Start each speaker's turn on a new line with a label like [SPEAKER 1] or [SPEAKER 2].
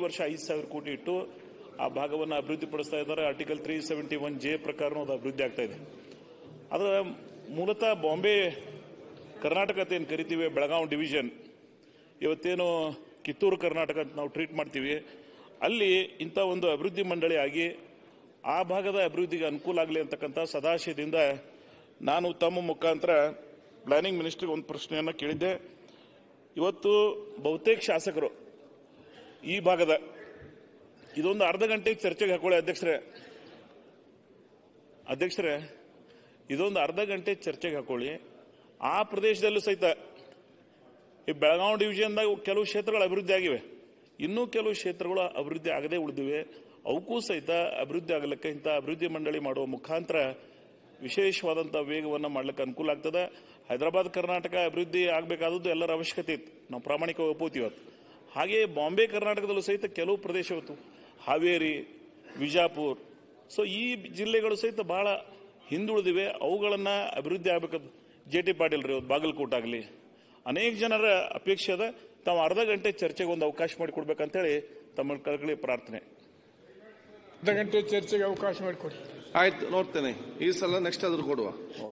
[SPEAKER 1] ವರ್ಷ 5,000 ಕೋಟಿ ಇಟ್ಟು ಆ ಭಾಗವನ್ನು ಅಭಿವೃದ್ಧಿಪಡಿಸ್ತಾ ಇದ್ದಾರೆ. ಆರ್ಟಿಕಲ್ 371J ಪ್ರಕಾರ ಅದು ಅಭಿವೃದ್ಧಿ ಆಗ್ತಾ ಇದೆ. ಅದರ ಮೂಲತಃ ಬಾಂಬೆ ಕರ್ನಾಟಕ ಅಂತ ಏನು ಕರಿತೀವಿ, ಬೆಳಗಾವಿ ಡಿವಿಷನ್, ಇವತ್ತೇನು ಕಿತ್ತೂರು ಕರ್ನಾಟಕ ಅಂತ ನಾವು ಟ್ರೀಟ್ ಮಾಡ್ತೀವಿ, ಅಲ್ಲಿ ಇಂಥ ಒಂದು ಅಭಿವೃದ್ಧಿ ಮಂಡಳಿ ಆಗಿ ಆ ಭಾಗದ ಅಭಿವೃದ್ಧಿಗೆ ಅನುಕೂಲ ಆಗಲಿ ಅಂತಕ್ಕಂಥ ಸದಾಶಯದಿಂದ ನಾನು ತಮ್ಮ ಮುಖಾಂತರ ಪ್ಲಾನಿಂಗ್ ಮಿನಿಸ್ಟ್ರಿಗೆ ಒಂದು ಪ್ರಶ್ನೆಯನ್ನು ಕೇಳಿದ್ದೆ. ಇವತ್ತು ಬಹುತೇಕ ಶಾಸಕರು ಈ ಭಾಗದ ಇದೊಂದು ಅರ್ಧ ಗಂಟೆ ಚರ್ಚೆಗೆ ಹಾಕೊಳ್ಳಿ ಅಧ್ಯಕ್ಷರೇ, ಇದೊಂದು ಅರ್ಧ ಗಂಟೆ ಚರ್ಚೆಗೆ ಹಾಕೊಳ್ಳಿ. ಆ ಪ್ರದೇಶದಲ್ಲೂ ಸಹಿತ ಈ ಬೆಳಗಾವಿ ಡಿವಿಷನ್ದಾಗ ಕೆಲವು ಕ್ಷೇತ್ರಗಳು ಅಭಿವೃದ್ಧಿ ಆಗಿವೆ, ಇನ್ನೂ ಕೆಲವು ಕ್ಷೇತ್ರಗಳು ಅಭಿವೃದ್ಧಿ ಆಗದೆ ಉಳಿದಿವೆ. ಅವಕ್ಕೂ ಸಹಿತ ಅಭಿವೃದ್ಧಿ ಆಗಲಿಕ್ಕೆ ಇಂಥ ಅಭಿವೃದ್ಧಿ ಮಂಡಳಿ ಮಾಡುವ ಮುಖಾಂತರ ವಿಶೇಷವಾದಂಥ ವೇಗವನ್ನು ಮಾಡಲಿಕ್ಕೆ ಅನುಕೂಲ ಆಗ್ತದೆ. ಹೈದರಾಬಾದ್ ಕರ್ನಾಟಕ ಅಭಿವೃದ್ಧಿ ಆಗಬೇಕಾದದ್ದು ಎಲ್ಲರ ಅವಶ್ಯಕತೆ ಇತ್ತು, ನಾವು ಪ್ರಾಮಾಣಿಕವಾಗಿ ಒಪ್ಪುತ್ತೀವಿ. ಹಾಗೆಯೇ ಬಾಂಬೆ ಕರ್ನಾಟಕದಲ್ಲೂ ಸಹಿತ ಕೆಲವು ಪ್ರದೇಶ ಇತ್ತು, ಹಾವೇರಿ, ವಿಜಾಪುರ, ಸೊ ಈ ಜಿಲ್ಲೆಗಳು ಸಹಿತ ಬಹಳ ಹಿಂದುಳಿದಿವೆ. ಅವುಗಳನ್ನು ಅಭಿವೃದ್ಧಿ ಆಗಬೇಕಾದ JT ಪಾಟೀಲ್ ರೀ, ಬಾಗಲಕೋಟೆ ಆಗಲಿ, ಅನೇಕ ಜನರ ಅಪೇಕ್ಷೆ ಅದ. ತಾವು ಅರ್ಧ ಗಂಟೆ ಚರ್ಚೆಗೆ ಒಂದು ಅವಕಾಶ ಮಾಡಿಕೊಡ್ಬೇಕಂತೇಳಿ ತಮ್ಮ ಕಳಕಳಿ ಪ್ರಾರ್ಥನೆ.
[SPEAKER 2] ಅರ್ಧ ಗಂಟೆ ಚರ್ಚೆಗೆ ಅವಕಾಶ ಮಾಡಿಕೊಡಿ.
[SPEAKER 3] ಆಯ್ತು, ನೋಡ್ತೇನೆ. ಈ ಸಲ ನೆಕ್ಸ್ಟ್ ಆದ್ರೂ ಕೊಡುವ.